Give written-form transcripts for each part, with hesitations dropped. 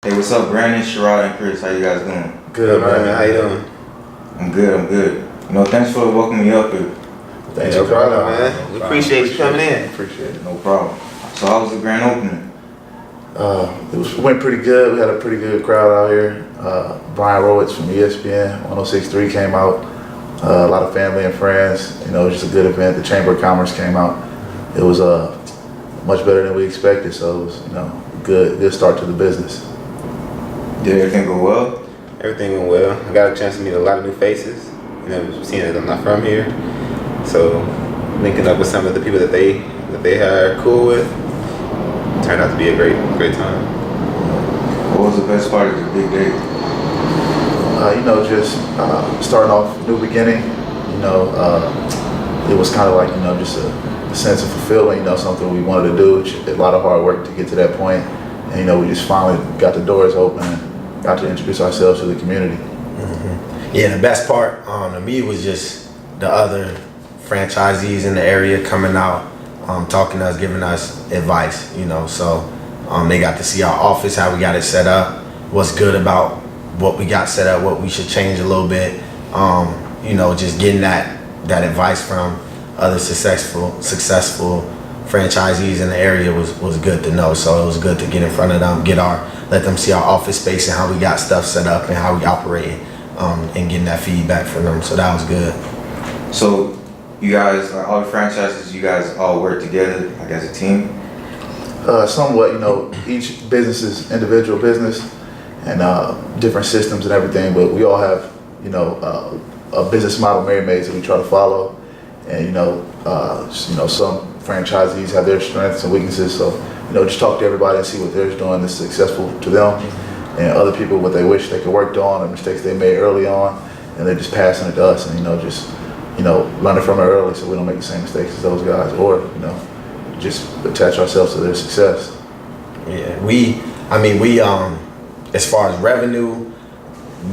Hey, what's up, Brandon, Sharrod, and Chris? How you guys doing? Good, man. How you doing? I'm good. Thanks for welcoming me up here. Thanks no problem, man. We appreciate you coming in. Appreciate it. No problem. So how was the grand opening? It went pretty good. We had a pretty good crowd out here. Brian Rowitz from ESPN 106.3 came out. A lot of family and friends. It was just a good event. The Chamber of Commerce came out. It was much better than we expected. So it was, good start to the business. Did everything go well? Everything went well. I got a chance to meet a lot of new faces. Seeing that I'm not from here, so linking up with some of the people that they are cool with turned out to be a great time. What was the best part of the big day? Just starting off new beginning. It was kind of like just a sense of fulfilling. Something we wanted to do. A lot of hard work to get to that point, and we just finally got the doors open and got to introduce ourselves to the community. Mm-hmm. Yeah, the best part to me was just the other franchisees in the area coming out, talking to us, giving us advice. So they got to see our office, how we got it set up, what's good about what we got set up, what we should change a little bit. Just getting that advice from other successful franchisees in the area was good to know. So it was good to get in front of them, let them see our office space and how we got stuff set up and how we operate, and getting that feedback from them. So that was good. So you guys, all the franchises, you guys all work together, like as a team? Somewhat, each business is individual business and different systems and everything, but we all have, a business model, Merry Maids, that we try to follow. And, some franchisees have their strengths and weaknesses. So, just talk to everybody and see what they're doing that's successful to them. And other people, what they wish they could work on or mistakes they made early on. And they're just passing it to us and, learning from it early so we don't make the same mistakes as those guys, or, just attach ourselves to their success. Yeah, we as far as revenue,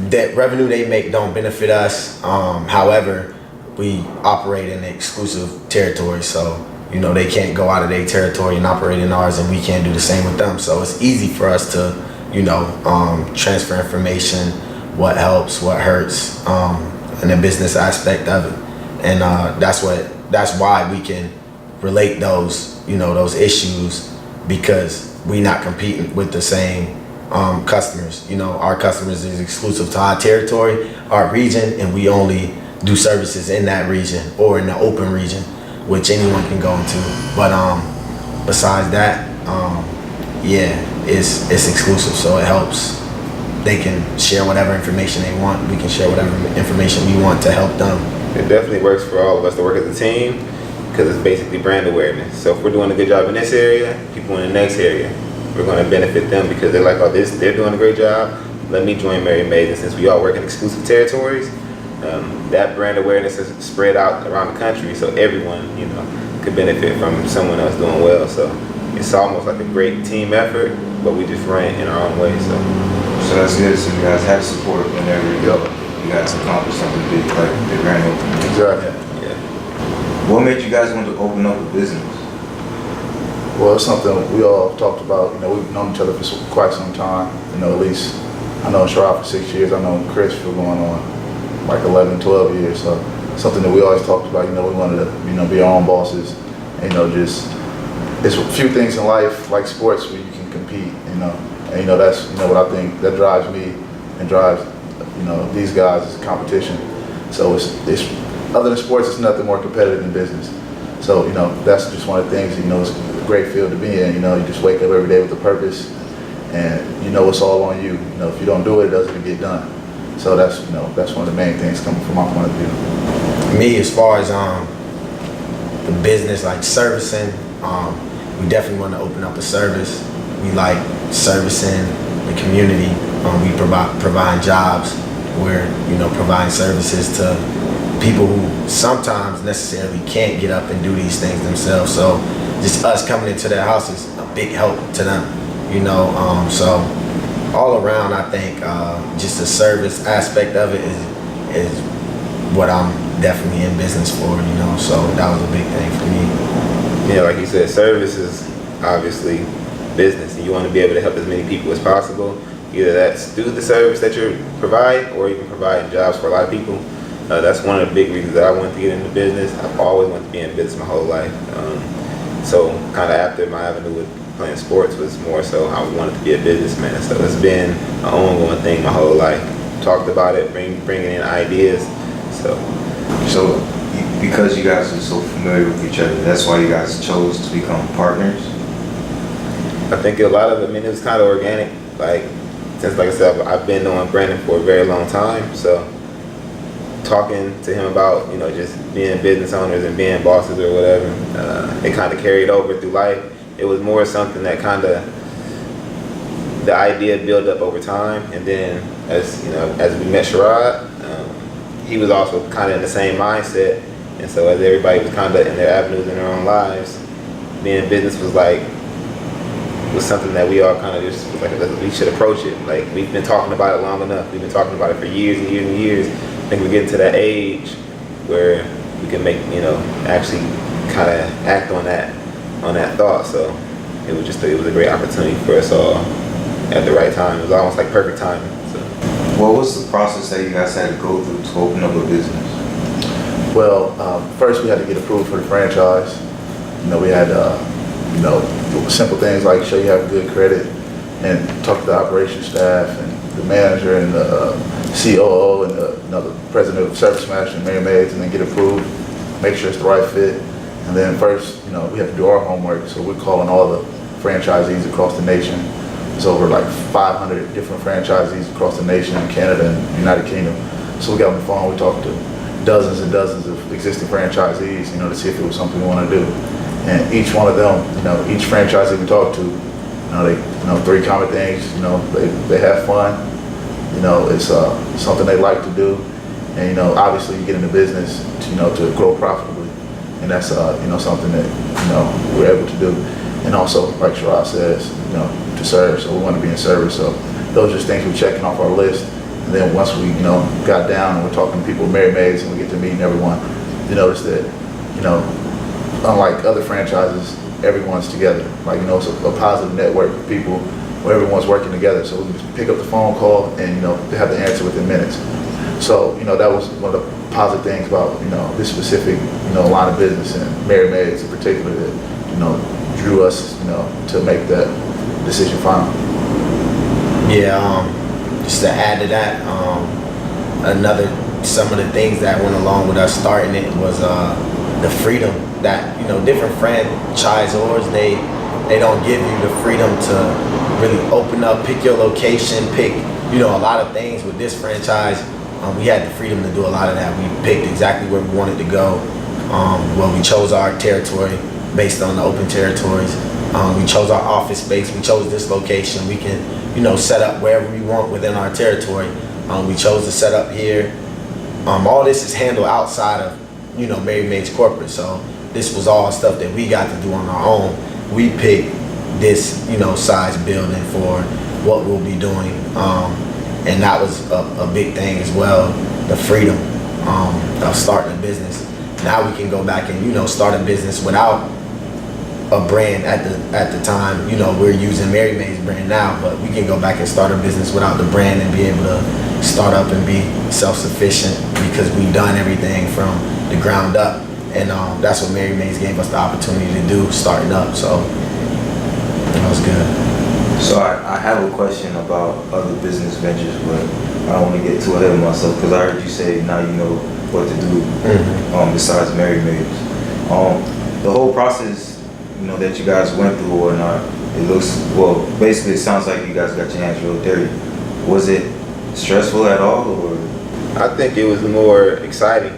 that revenue they make don't benefit us. However, we operate in exclusive territory, so they can't go out of their territory and operate in ours, and we can't do the same with them. So it's easy for us to, transfer information, what helps, what hurts, and the business aspect of it. And that's why we can relate those issues, because we not competing with the same customers. Our customers is exclusive to our territory, our region, and we only do services in that region or in the open region, which anyone can go into. But besides that, it's exclusive, so it helps. They can share whatever information they want. We can share whatever information we want to help them. It definitely works for all of us to work as a team, because it's basically brand awareness. So if we're doing a good job in this area, people in the next area, we're going to benefit them because they're like, oh, they're doing a great job. Let me join Merry Maids. And since we all work in exclusive territories, that brand awareness is spread out around the country, so everyone, could benefit from someone else doing well. So it's almost like a great team effort, but we just run it in our own way. So that's good. So you guys have support whenever you go. You guys accomplish something big like the grand opening. Exactly. Yeah. What made you guys want to open up a business? Well, it's something we all talked about. We've known each other for quite some time. At least I know Sharrod for 6 years. I know Chris for going on like 11, 12 years. So something that we always talked about. We wanted to, be our own bosses. And, there's a few things in life, like sports, where you can compete. And that's what I think that drives me and drives these guys is competition. So it's other than sports, it's nothing more competitive than business. So that's just one of the things. It's a great field to be in. You just wake up every day with a purpose, and it's all on you. If you don't do it, it doesn't get done. So that's one of the main things coming from my point of view. Me, as far as the business, like servicing, we definitely want to open up a service. We like servicing the community. We provide jobs. We're providing services to people who sometimes necessarily can't get up and do these things themselves. So just us coming into their house is a big help to them. So all around, I think just the service aspect of it is what I'm definitely in business for. So that was a big thing for me. Yeah, like you said, service is obviously business, and you want to be able to help as many people as possible. Either that's through the service that you're providing or even providing jobs for a lot of people. That's one of the big reasons that I wanted to get into business. I've always wanted to be in business my whole life. So kind of after my avenue with playing sports was more so I wanted to be a businessman. So it's been an ongoing thing my whole life. Talked about it, bringing in ideas. So because you guys are so familiar with each other, that's why you guys chose to become partners? I think a lot of it, it was kind of organic. Since, like I said, I've been knowing Brandin for a very long time. So talking to him about, just being business owners and being bosses or whatever, it kind of carried over through life. It was more something that the idea built up over time. And then as we met Sharrod, he was also kind of in the same mindset. And so as everybody was kind of in their avenues in their own lives, being in business was something that we all kind of just was like, we should approach it. Like, we've been talking about it long enough. We've been talking about it for years and years and years. I think we're getting to that age where we can make, actually kind of act on that thought. So it was a great opportunity for us all at the right time. It was almost like perfect timing. So. What was the process that you guys had to go through to open up a business? Well, first we had to get approved for the franchise. We had, simple things like show you have good credit and talk to the operations staff and the manager and the COO and the president of Service Master and Merry Maids, and then get approved, make sure it's the right fit. And then first, we have to do our homework. So we're calling all the franchisees across the nation. It's over like 500 different franchisees across the nation in Canada and United Kingdom. So we got on the phone, we talked to dozens and dozens of existing franchisees, to see if it was something we want to do. And each one of them, each franchisee we talked to, they, three common things, they have fun, it's something they like to do. And, obviously you get into business, to grow profitably. And that's, something that, we're able to do. And also, like Sharrod says, to serve. So we want to be in service. So those are just things we're checking off our list. And then once we, got down and we're talking to people, Merry Maids, and we get to meeting everyone, you notice that, unlike other franchises, everyone's together. It's a positive network of people where everyone's working together. So we just pick up the phone call and, they have the answer within minutes. So, that was one of the positive things about, this specific, line of business and Merry Maids in particular that, drew us, to make that decision final. Yeah, just to add to that, some of the things that went along with us starting it was the freedom that, different franchisors, they don't give you the freedom to really open up, pick your location, pick, a lot of things. With this franchise, we had the freedom to do a lot of that. We picked exactly where we wanted to go. We chose our territory based on the open territories. We chose our office space. We chose this location. We can, set up wherever we want within our territory. We chose to set up here. All this is handled outside of, Merry Maids corporate. So this was all stuff that we got to do on our own. We picked this, size building for what we'll be doing. And that was a big thing as well, the freedom of starting a business. Now we can go back and, start a business without a brand at the time. We're using Merry Maids brand now, but we can go back and start a business without the brand and be able to start up and be self-sufficient because we've done everything from the ground up. And that's what Merry Maids gave us the opportunity to do, starting up. So that was good. So I have a question about other business ventures, but I don't want to get too ahead of myself because I heard you say now you know what to do besides Merry Maids. The whole process, that you guys went through or not, basically it sounds like you guys got your hands real dirty. Was it stressful at all, or? I think it was more exciting.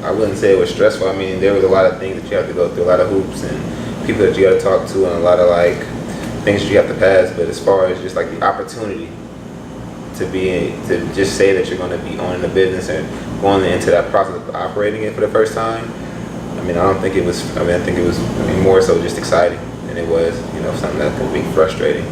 I wouldn't say it was stressful. There was a lot of things that you have to go through, a lot of hoops and people that you got to talk to, and a lot of things that you have to pass. But as far as just the opportunity to just say that you're going to be owning a business and going into that process of operating it for the first time, I don't think it was. I think it was more so just exciting than it was, something that could be frustrating.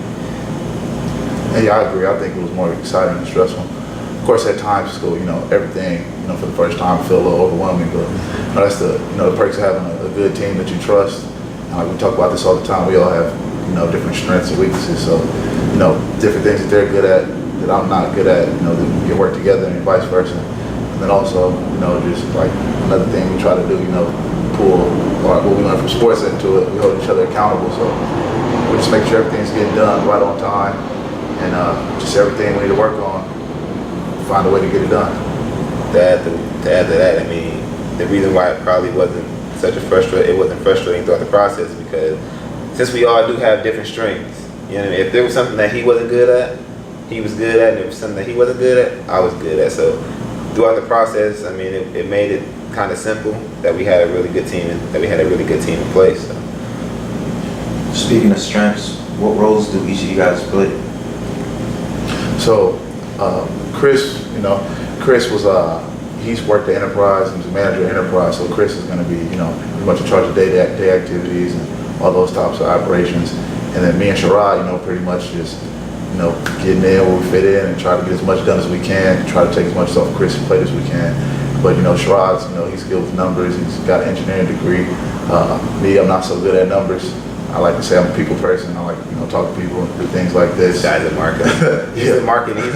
Yeah, I agree. I think it was more exciting and stressful. Of course, at times, school, everything, for the first time, feel a little overwhelming. But that's the perks of having a good team that you trust. We talk about this all the time. We all have, different strengths and weaknesses. So, different things that they're good at that I'm not good at, that we can work together and vice versa. And then also, just like another thing we try to do, pull or what we learn from sports into it, we hold each other accountable. So we just make sure everything's getting done right on time, and just everything we need to work on, find a way to get it done. To add to that, I mean, the reason why it probably wasn't frustrating throughout the process, because since we all do have different strengths, if there was something that he wasn't good at, he was good at, and if there was something that he wasn't good at, I was good at. So throughout the process, I mean, it made it kind of simple that we had a really good team in place. So. Speaking of strengths, what roles do each of you guys play? So Chris, Chris was he's worked at Enterprise and was a manager at Enterprise. So Chris is going to be pretty much in charge of day activities and all those types of operations. And then me and Sharrod, pretty much just getting in where we fit in and try to get as much done as we can, try to take as much off Chris' plate as we can. But Sharrod's, he's good with numbers. He's got an engineering degree. Me, I'm not so good at numbers. I like to say I'm a people person. I like talk to people and do things like this. This guy's a marketer. He's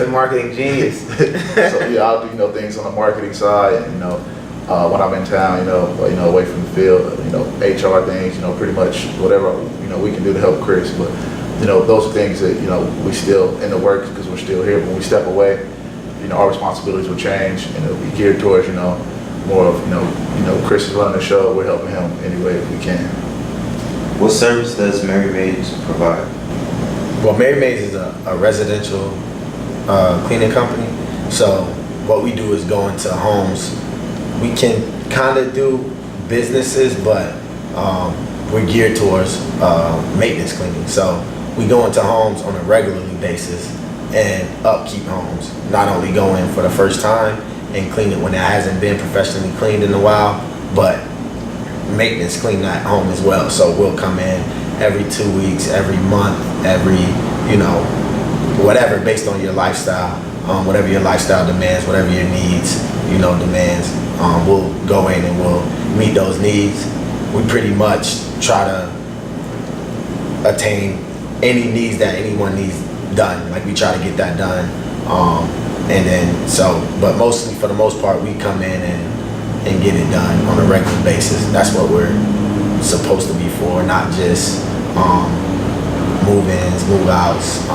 a marketing genius. So I'll do things on the marketing side. And, when I'm in town, away from the field, HR things, pretty much whatever we can do to help Chris. But those are things that we still in the works because we're still here. When we step away, our responsibilities will change and it'll be geared towards more of Chris is running the show. We're helping him any way if we can. What service does Merry Maids provide? Well, Merry Maids is a residential cleaning company. So what we do is go into homes. We can kind of do businesses, but we're geared towards maintenance cleaning. So we go into homes on a regularly basis and upkeep homes. Not only go in for the first time and clean it when it hasn't been professionally cleaned in a while, but maintenance clean that home as well. So we'll come in every 2 weeks, every month, every, whatever based on your lifestyle, whatever your lifestyle demands, whatever your needs, demands, we'll go in and we'll meet those needs. We pretty much try to attain any needs that anyone needs done. Like we try to get that done. And then, but mostly for the most part, we come in and get it done on a regular basis. That's what we're supposed to be for, not just move-ins, move-outs,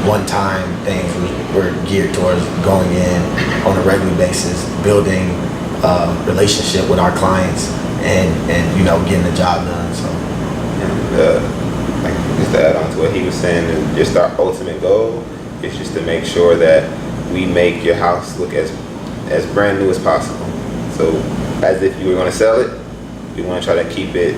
one-time things. We're geared towards going in on a regular basis, building a relationship with our clients, and getting the job done. So, just to add on to what he was saying, just our ultimate goal is just to make sure that we make your house look as brand new as possible. So as if you were going to sell it, we want to try to keep it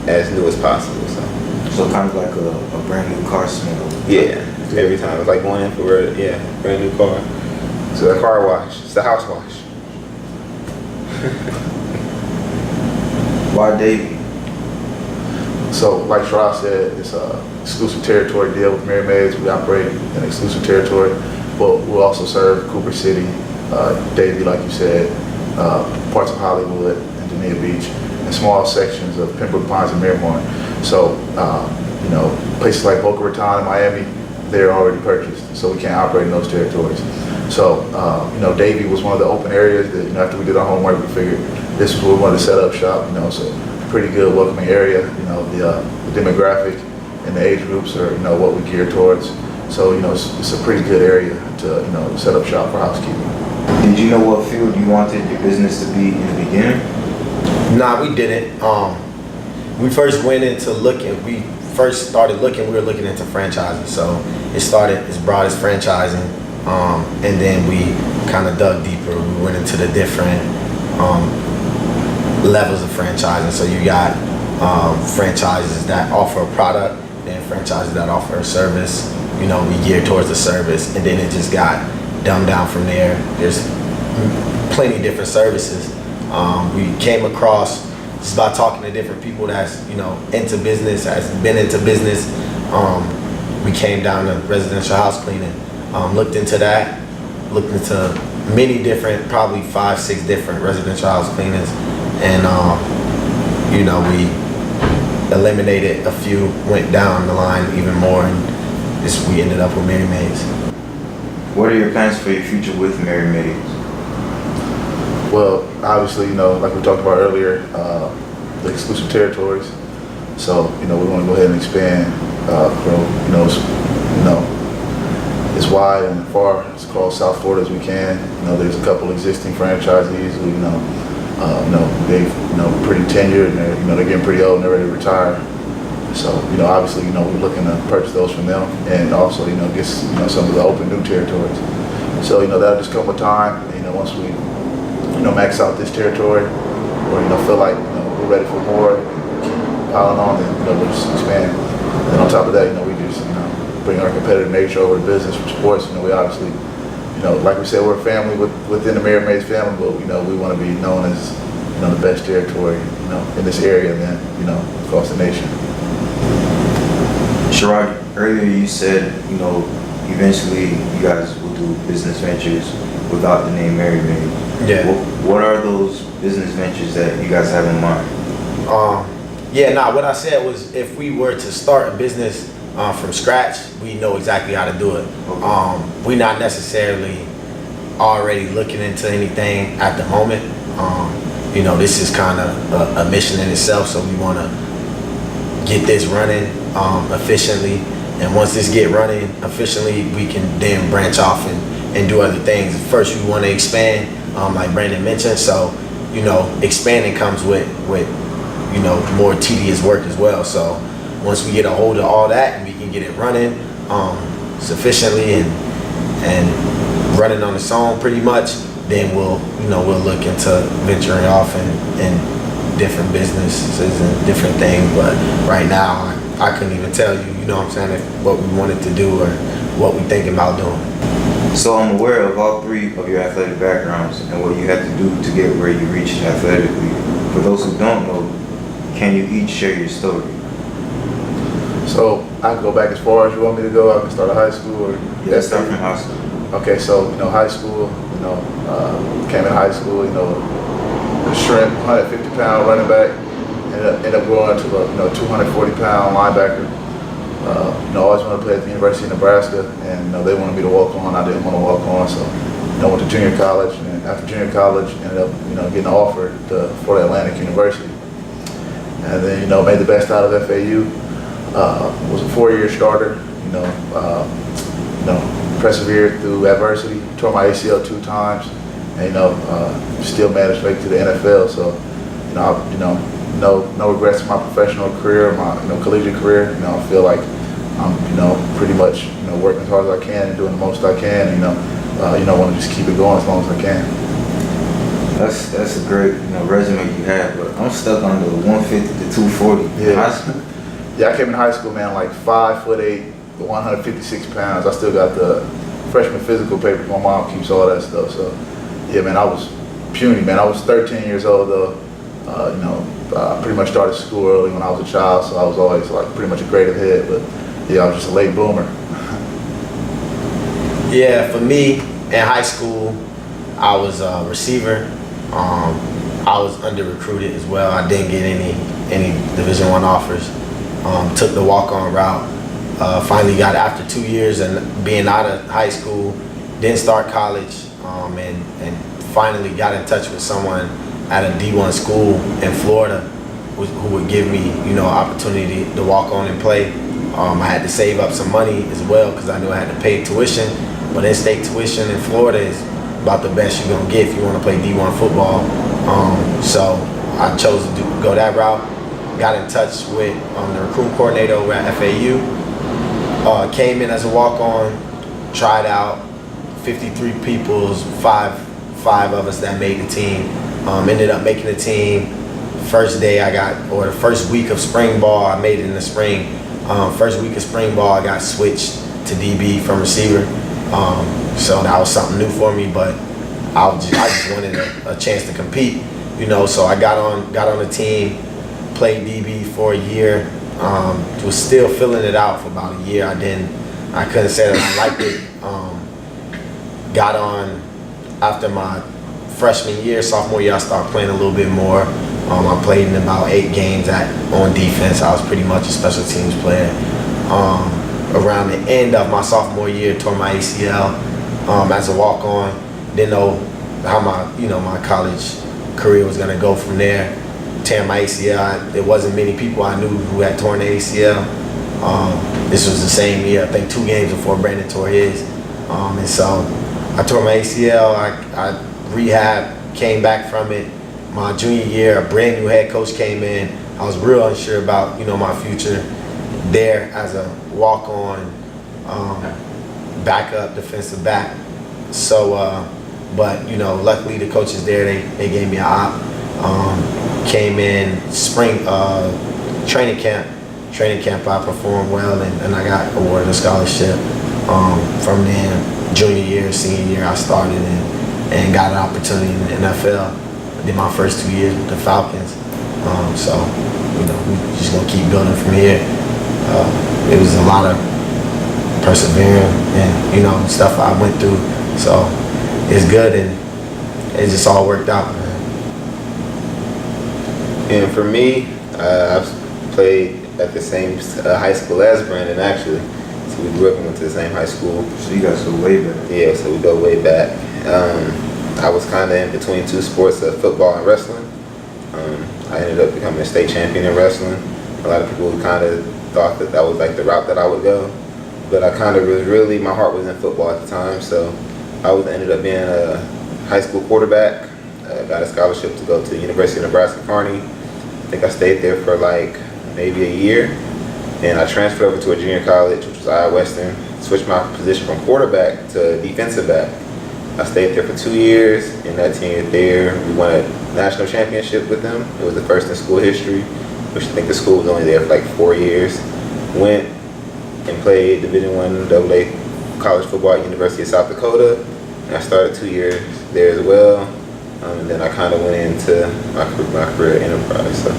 as new as possible. So kind of like a brand new car smell. Yeah, every time. It's like going in for brand new car. So the car wash, it's the house wash. Why Davie? So like Sharrod said, it's an exclusive territory deal with Merry Maids. We operate in exclusive territory, but we'll also serve Cooper City, Davie, like you said, parts of Hollywood and Dania Beach, and small sections of Pembroke Pines and Miramar. So, places like Boca Raton and Miami, they're already purchased, so we can't operate in those territories. So, Davie was one of the open areas that, after we did our homework, we figured this is where we wanted to set up shop, so pretty good welcoming area, the demographic and the age groups are, what we gear towards. So, it's a pretty good area to, set up shop for housekeeping. Did you know what field you wanted your business to be in the beginning? Nah, we didn't. We first went into looking, we were looking into franchising. So it's broad as franchising. And then we kind of dug deeper. We went into the different levels of franchising. So you got franchises that offer a product, then franchises that offer a service. We geared towards the service, and then it just got dumbed down from there. There's plenty of different services. We came across just by talking to different people that's into business, has been into business. We came down to residential house cleaning, looked into that, looked into many different, probably 5-6 different residential house cleaners, and we eliminated a few, went down the line even more, and we ended up with Merry Maids. What are your plans for your future with Merry Maids? Well, obviously, like we talked about earlier, the exclusive territories. So, we want to go ahead and expand, grow, as wide and far as across South Florida as we can. There's a couple existing franchisees who, they've, pretty tenured and they're getting pretty old and they're ready to retire. So, obviously, we're looking to purchase those from them and also, get, some of the open new territories. So, that'll just come with time. Once we, max out this territory or, feel like, we're ready for more, piling on, then, we'll just expand. And on top of that, we just, bring our competitive nature over to business from sports. We obviously, like we said, we're a family within the Merry Maids family, but, we want to be known as, the best territory, in this area and then, across the nation. Sharrod, earlier you said, eventually you guys will do business ventures without the name Merry Maids. Yeah. What are those business ventures that you guys have in mind? What I said was if we were to start a business from scratch, we know exactly how to do it. Okay. We're not necessarily already looking into anything at the moment. This is kind of a mission in itself, so we want to get this running efficiently. And once this get running efficiently, we can then branch off and do other things. First, we want to expand, like Brandin mentioned. So, expanding comes with more tedious work as well. So once we get a hold of all that and we can get it running sufficiently and running on its own pretty much, then we'll look into venturing off in different businesses and different things. But right now, I couldn't even tell you, what we wanted to do or what we thinking about doing. So I'm aware of all three of your athletic backgrounds and what you had to do to get where you reached athletically. For those who don't know, can you each share your story? So I can go back as far as you want me to go. I can start at high school or Yeah, start from high school. Okay, so high school, came in high school, a shrimp, 150-pound running back, ended up growing to a 240-pound linebacker. Always wanted to play at the University of Nebraska, and they wanted me to walk on. I didn't want to walk on, so I went to junior college, and after junior college, ended up getting an offer to Florida Atlantic University, and then made the best out of FAU. Was a 4-year starter. Persevered through adversity. Tore my ACL 2 times, and still managed to make it to the NFL. So no regrets in my professional career, my collegiate career. I feel like I'm pretty much working as hard as I can and doing the most I can. And, want to just keep it going as long as I can. That's a great resume you have, but I'm stuck on the 150 to 240. Yeah, I came in high school, man, like 5'8", 156 pounds. I still got the freshman physical papers. My mom keeps all that stuff. So yeah, man, I was puny, man. I was 13 years old though. Pretty much started school early when I was a child, so I was always like pretty much a grade ahead. But yeah, I was just a late bloomer. Yeah, for me in high school, I was a receiver. I was under recruited as well. I didn't get any Division I offers. Took the walk-on route. Finally got after 2 years and being out of high school, didn't start college, and finally got in touch with someone at a D1 school in Florida who would give me, opportunity to walk on and play. I had to save up some money as well because I knew I had to pay tuition, but in-state tuition in Florida is about the best you're gonna get if you want to play D1 football. So I chose to go that route. Got in touch with the recruit coordinator over at FAU. Came in as a walk-on, tried out. 53 people's, five of us that made the team. Ended up making the team. First the first week of spring ball, I made it in the spring. First week of spring ball, I got switched to DB from receiver. So that was something new for me, but I just wanted a chance to compete, so I got on the team, played DB for a year, was still filling it out for about a year. I couldn't say that I liked it. Got on after my freshman year, sophomore year, I started playing a little bit more. I played in about 8 games on defense. I was pretty much a special teams player. around the end of my sophomore year, tore my ACL as a walk-on. Didn't know how my college career was gonna go from there. Tearing my ACL, there wasn't many people I knew who had torn the ACL. This was the same year, I think 2 games before Brandin tore his. And so I tore my ACL, I rehabbed, came back from it. My junior year, a brand new head coach came in. I was real unsure about, my future there as a walk-on backup defensive back. So, but luckily the coaches there, they gave me an op. Came in spring training camp. Training camp, I performed well, and I got awarded a scholarship. From then, junior year, senior year, I started and got an opportunity in the NFL. I did my first 2 years with the Falcons. So, we just gonna keep building from here. It was a lot of persevering and, stuff I went through. So, it's good, and it just all worked out, man. And for me, I've played at the same high school as Brandin, actually. So we grew up and went to the same high school. So you guys go way back. Yeah, so we go way back. I was kind of in between 2 sports, football and wrestling. I ended up becoming a state champion in wrestling. A lot of people kind of thought that was like the route that I would go. But I kind of really, my heart was in football at the time. So I ended up being a high school quarterback. Got a scholarship to go to the University of Nebraska-Kearney. I think I stayed there for like maybe a year. And I transferred over to a junior college, which was Iowa Western. Switched my position from quarterback to defensive back. I stayed there for 2 years. In that tenure there, we won a national championship with them. It was the first in school history, which I think the school was only there for like 4 years. Went and played Division I AA college football at University of South Dakota. And I started 2 years there as well. And then I kind of went into my career at Enterprise. So.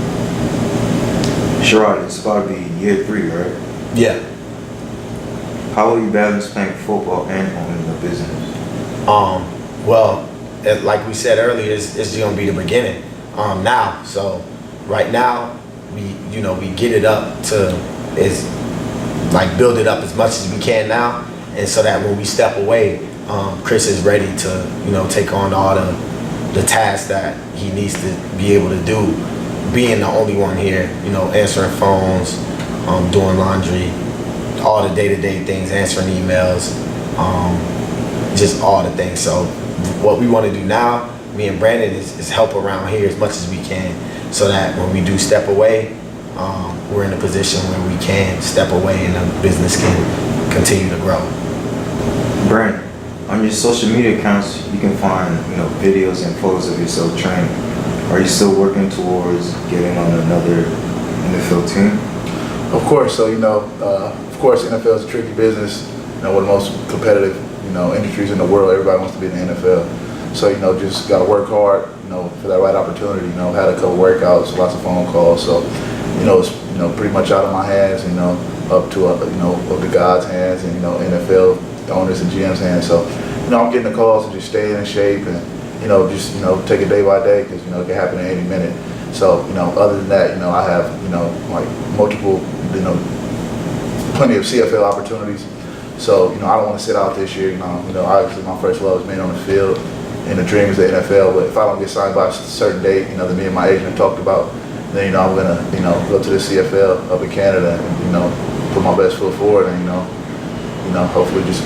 Sharrod, it's about to be year 3, right? Yeah. How will you balance playing football and owning a business? Well, like we said earlier, it's gonna be the beginning. Now, so right now, we get it up to build it up as much as we can now, and so that when we step away, Chris is ready to take on all the tasks that he needs to be able to do. Being the only one here, answering phones, doing laundry, all the day-to-day things, answering emails, just all the things. So what we want to do now, me and Brandin, is help around here as much as we can, so that when we do step away, we're in a position where we can step away and the business can continue to grow. Brandin, on your social media accounts, you can find videos and photos of yourself training. Are you still working towards getting on another NFL team? Of course. So of course, NFL is a tricky business. One of the most competitive industries in the world. Everybody wants to be in the NFL. So just gotta work hard. For that right opportunity. Had a couple workouts, lots of phone calls. So it's pretty much out of my hands. Up to up to God's hands, and NFL the owners and GM's hands. So I'm getting the calls and just staying in shape and just take it day by day, because it can happen at any minute. So other than that, I have like multiple plenty of CFL opportunities. So I don't want to sit out this year. Obviously my first love is being on the field, and the dream is the NFL. But if I don't get signed by a certain date, that me and my agent have talked about, then I'm gonna go to the CFL up in Canada and put my best foot forward, and hopefully just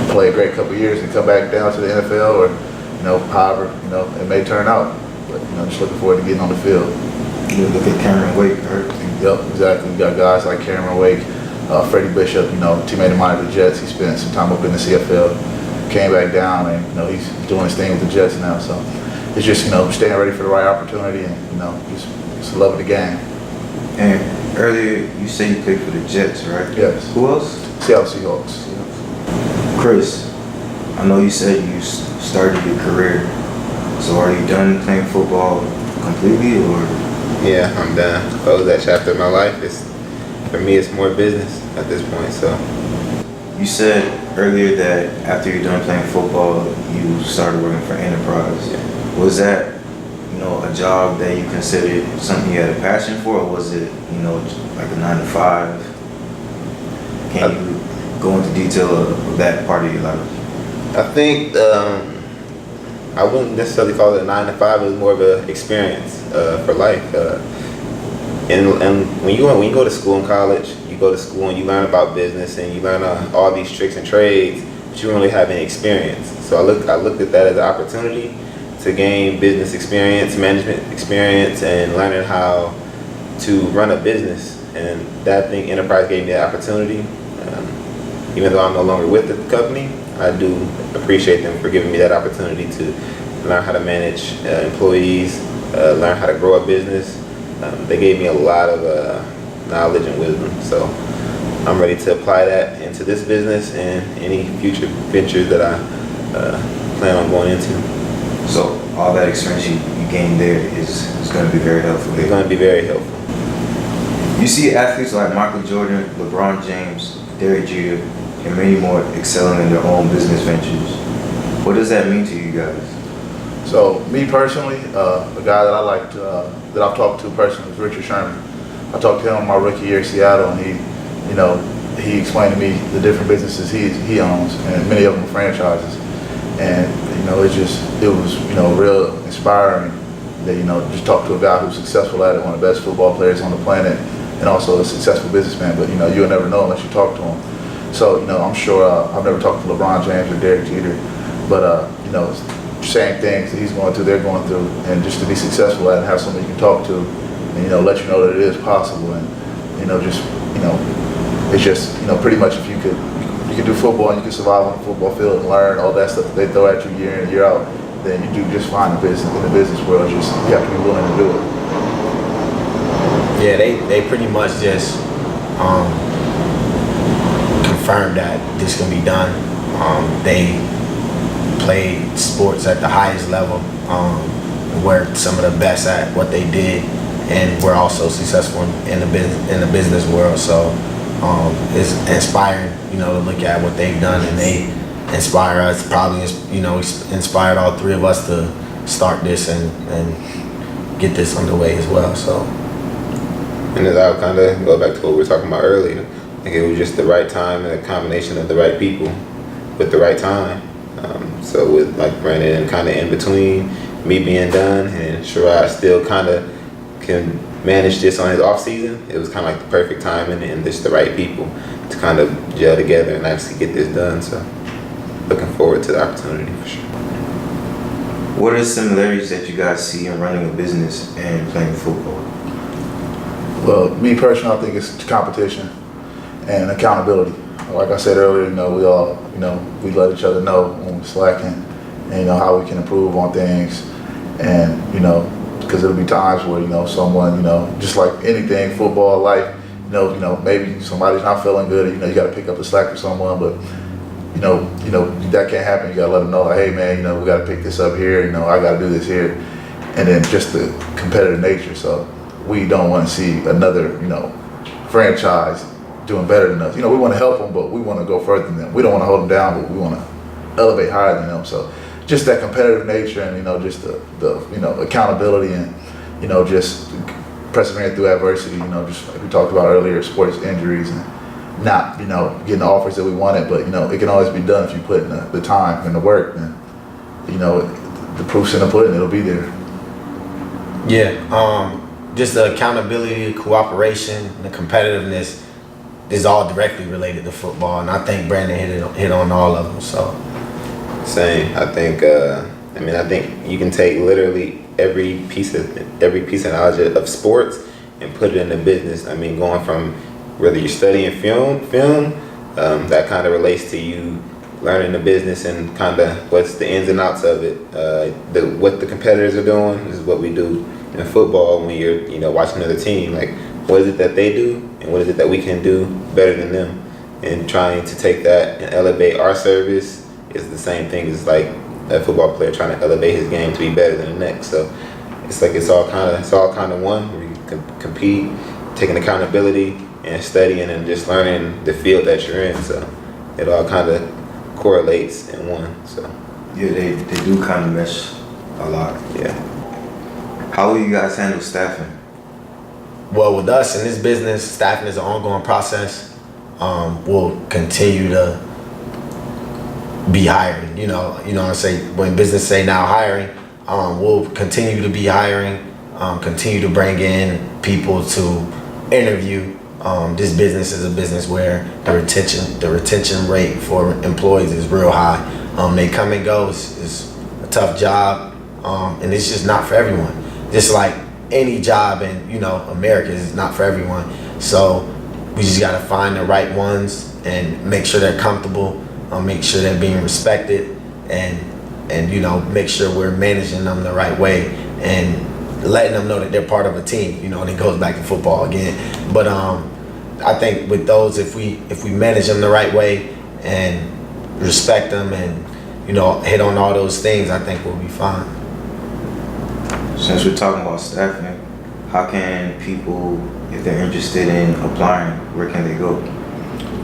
play a great couple of years and come back down to the NFL, or however it may turn out. But just looking forward to getting on the field. You look at Cameron Wake, right? Yep, exactly. We got guys like Cameron Wake, Freddie Bishop, teammate of mine at the Jets. He spent some time up in the CFL, came back down, and he's doing his thing with the Jets now. So it's just staying ready for the right opportunity, and just love the game. And earlier you said you played for the Jets, right? Yes. Who else? Seattle Seahawks. Chris, I know you said you started your career. So are you done playing football completely, or? Yeah, I'm done. Close that chapter of my life. For me, it's more business at this point. So. You said earlier that after you're done playing football, you started working for Enterprise. Yeah. Was that, a job that you considered something you had a passion for, or was it, like a 9 to 5? Can you go into detail of that part of your life? I think I wouldn't necessarily call it a 9 to 5. It was more of an experience for life. And when you go to school in college, you go to school and you learn about business and you learn all these tricks and trades, but you don't really have any experience. So I looked at that as an opportunity to gain business experience, management experience, and learning how to run a business. And that thing, Enterprise, gave me the opportunity. Even though I'm no longer with the company, I do appreciate them for giving me that opportunity to learn how to manage employees, learn how to grow a business. They gave me a lot of knowledge and wisdom. So I'm ready to apply that into this business and any future ventures that I plan on going into. So all that experience you gained there is going to be very helpful. It's going to be very helpful. You see athletes like Michael Jordan, LeBron James, Derek Jeter, and many more excelling in their own business ventures. What does that mean to you guys? So me personally, the guy that I like to, that I've talked to personally is Richard Sherman. I talked to him my rookie year in Seattle, and he explained to me the different businesses he owns, and many of them are franchises. And it was real inspiring that just talk to a guy who's successful at it, one of the best football players on the planet, and also a successful businessman. But you'll never know unless you talk to him. So I'm sure I've never talked to LeBron James or Derek Jeter, but same things that he's going through, they're going through, and just to be successful at it, have somebody you can talk to, and let you know that it is possible, and it's just pretty much if you could do football and you can survive on the football field and learn all that stuff that they throw at you year in and year out, then you do just fine in the business world. Just you have to be willing to do it. Yeah, they pretty much just confirmed that this can be done. They played sports at the highest level, were some of the best at what they did, and were also successful in the business world. So it's inspiring, to look at what they've done, and they inspire us. Probably, inspired all three of us to start this and get this underway as well. So, and as I'll kind of go back to what we were talking about earlier, I think it was just the right time and a combination of the right people with the right time. So with like Brandin kind of in between me being done and Sharrod still kind of can manage this on his off season, it was kind of like the perfect timing and just the right people to kind of gel together and actually get this done. So looking forward to the opportunity for sure. What are the similarities that you guys see in running a business and playing football? Well, me personally, I think it's competition and accountability. Like I said earlier, we all, we let each other know when we're slacking and, how we can improve on things. And, because there'll be times where, someone, just like anything, football, life, maybe somebody's not feeling good, you got to pick up the slack for someone, but, that can't happen. You got to let them know, like, hey, man, we got to pick this up here, I got to do this here. And then just the competitive nature. So we don't want to see another, franchise doing better than us. We want to help them, but we want to go further than them. We don't want to hold them down, but we want to elevate higher than them. So just that competitive nature and, just the accountability and, just persevering through adversity, just like we talked about earlier, sports injuries and not, getting the offers that we wanted, but, it can always be done if you put in the time and the work, and, the proof's in the pudding, it'll be there. Yeah, just the accountability, cooperation, and the competitiveness is all directly related to football, and I think Brandin hit on all of them. So, same. I think. I think you can take literally every piece of knowledge of sports and put it into business. Going from whether you're studying film, that kind of relates to you learning the business and kind of what's the ins and outs of it. What the competitors are doing is what we do in football when you're watching another team. Like, what is it that they do and what is it that we can do better than them? And trying to take that and elevate our service is the same thing as like a football player trying to elevate his game to be better than the next. So it's all kind of one where you can compete, taking accountability and studying and just learning the field that you're in. So it all kind of correlates in one. So Yeah, they do kind of mesh a lot. yeah. How will you guys handle staffing? well, with us in this business, staffing is an ongoing process. we'll continue to be hiring. I say when business say now hiring, we'll continue to be hiring, continue to bring in people to interview. This business is a business where the retention rate for employees is real high. They come and go. It's a tough job, and it's just not for everyone. Just like any job in America is not for everyone. So we just got to find the right ones and make sure they're comfortable, make sure they're being respected, and make sure we're managing them the right way and letting them know that they're part of a team. And it goes back to football again. But I think with those, if we manage them the right way and respect them and hit on all those things, I think we'll be fine. Since we're talking about staffing, how can people, if they're interested in applying, where can they go?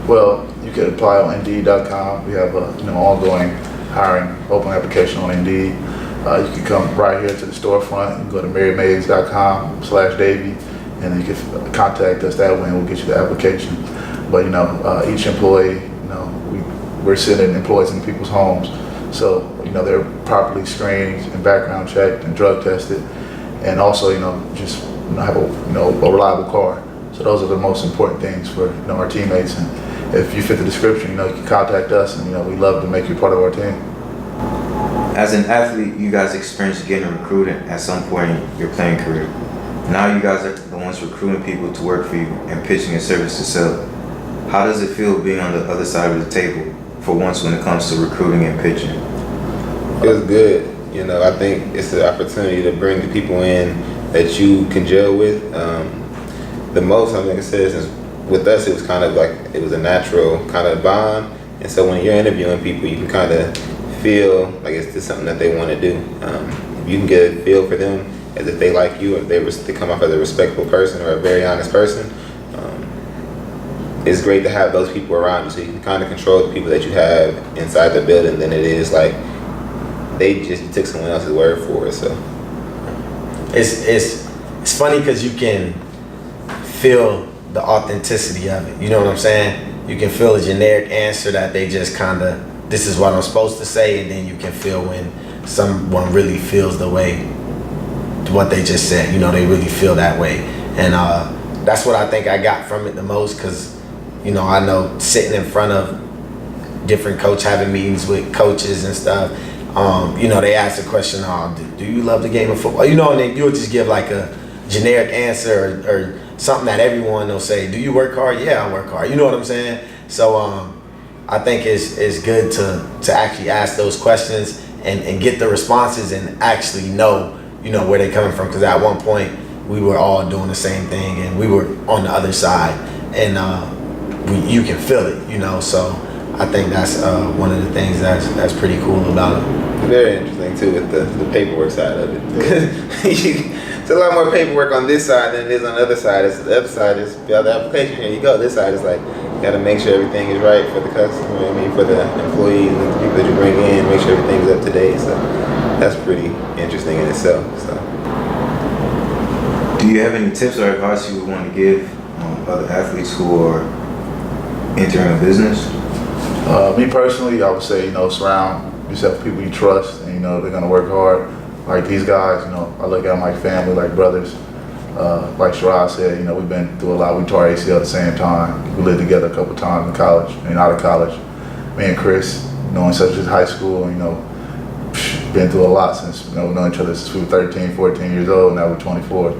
Well, you can apply on Indeed.com. We have ongoing hiring open application on Indeed. You can come right here to the storefront. You can go to merrymaids.com/Davie, and you can contact us that way, and we'll get you the application. But each employee, we're sending employees in people's homes, so they're properly screened and background checked and drug tested, and also just have a reliable car. So those are the most important things for our teammates. And if you fit the description, you can contact us, and we'd love to make you part of our team. As an athlete, you guys experienced getting recruited at some point in your playing career. Now you guys are the ones recruiting people to work for you and pitching your service to sell. How does it feel being on the other side of the table for once when it comes to recruiting and pitching? Feels good. I think it's an opportunity to bring the people in that you can gel with. The most, like I said, since with us, it was kind of like it was a natural kind of bond. And so when you're interviewing people, you can kind of feel like it's just something that they want to do. If you can get a feel for them as if they like you, or if they come off as a respectful person or a very honest person, it's great to have those people around you so you can kind of control the people that you have inside the building than it is like they just took someone else's word for it. So it's funny because you can feel the authenticity of it. You know what I'm saying? You can feel a generic answer that they just kind of, this is what I'm supposed to say, and then you can feel when someone really feels the way what they just said. They really feel that way, and that's what I think I got from it the most. Because I know sitting in front of different having meetings with coaches and stuff. They ask the question, do you love the game of football? And then you'll just give like a generic answer or something that everyone will say. Do you work hard? Yeah, I work hard. You know what I'm saying? So I think it's good to actually ask those questions and get the responses and actually know where they're coming from. Because at one point we were all doing the same thing and we were on the other side, and you can feel it. So I think that's one of the things that's pretty cool about it. very interesting too with the paperwork side of it. It's a lot more paperwork on this side than it is on the other side. The other side is the other application. Here you go. This side is like, you got to make sure everything is right for the customer. For the employees and the people that you bring in, make sure everything's up to date. So that's pretty interesting in itself. So, do you have any tips or advice you would want to give other athletes who are entering a business? Me personally, I would say, surround yourself with people you trust, and they're gonna work hard. Like these guys, I look at them like family, like brothers. Like Sharrod said, we've been through a lot. We tore ACL at the same time. We lived together a couple times in college and out of college. Me and Chris, knowing such as high school, been through a lot since, we've known each other since we were 13, 14 years old, now we're 24.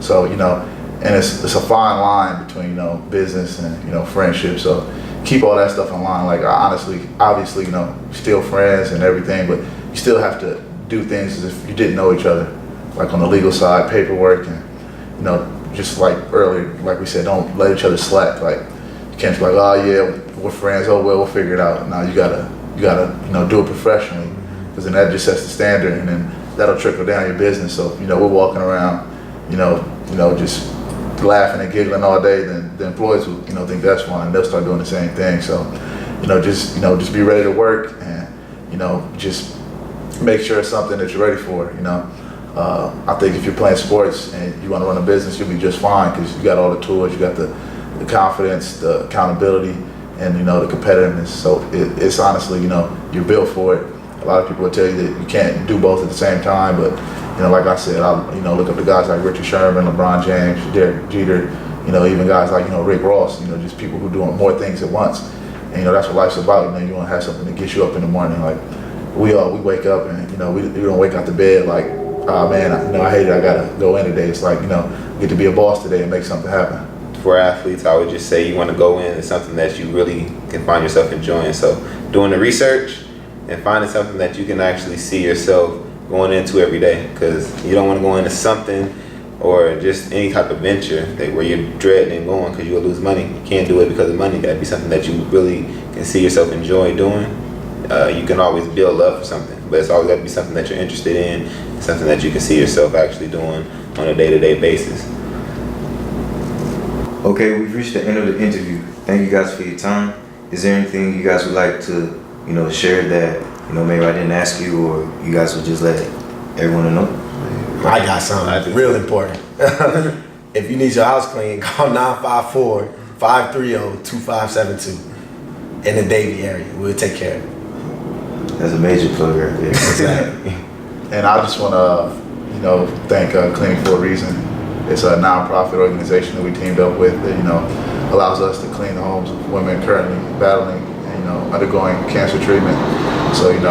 So, and it's a fine line between, business and, friendship. So keep all that stuff in line. Like honestly, obviously, still friends and everything, but you still have to do things as if you didn't know each other. Like on the legal side, paperwork, and, just like earlier, like we said, don't let each other slack. Like you can't be like, oh yeah, we're friends, oh well, we'll figure it out. No, you gotta, do it professionally, because then that just sets the standard, and then that'll trickle down your business. So, we're walking around, just laughing and giggling all day, then the employees will, think that's fun, and they'll start doing the same thing. So, just be ready to work, and, just make sure it's something that you're ready for, I think if you're playing sports and you want to run a business, you'll be just fine, because you got all the tools, you got the the confidence, the accountability, and the competitiveness. So it's honestly, you're built for it. A lot of people will tell you that you can't do both at the same time, but like I said, I look up to guys like Richard Sherman, LeBron James, Derek Jeter, even guys like Rick Ross, just people who doing more things at once. And that's what life's about. You want to have something that gets you up in the morning. Like we wake up and we don't wake out the bed like, oh man, I hate it, I gotta go in today. It's like get to be a boss today and make something happen. For athletes, I would just say you want to go in, it's something that you really can find yourself enjoying. So doing the research and finding something that you can actually see yourself going into every day, because you don't want to go into something or just any type of venture where you're dreading going because you'll lose money. You can't do it because of money. That'd be something that you really can see yourself enjoy doing. You can always build love for something, but it's always got to be something that you're interested in, something that you can see yourself actually doing on a day-to-day basis. Okay, we've reached the end of the interview. Thank you guys for your time. Is there anything you guys would like to, share that, maybe I didn't ask you, or you guys would just let everyone know? I got something real important. If you need your house clean, call 954-530-2572 in the Davie area. We'll take care of it. That's a major plug right there. Exactly. And I just want to, thank Cleaning for a Reason. It's a nonprofit organization that we teamed up with that, allows us to clean the homes of women currently battling and, undergoing cancer treatment. So, if you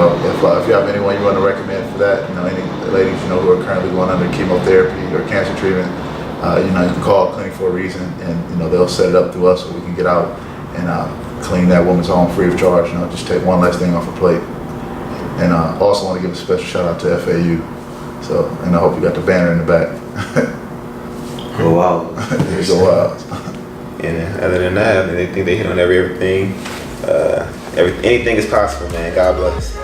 have anyone you want to recommend for that, any ladies, who are currently going under chemotherapy or cancer treatment, you can call Cleaning for a Reason, and, they'll set it up through us so we can get out and clean that woman's home free of charge. Just take one less thing off her plate. And I also want to give a special shout out to FAU. So, and I hope you got the banner in the back. Go out. Go out. And other than that, I think they hit on everything. Anything is possible, man. God bless.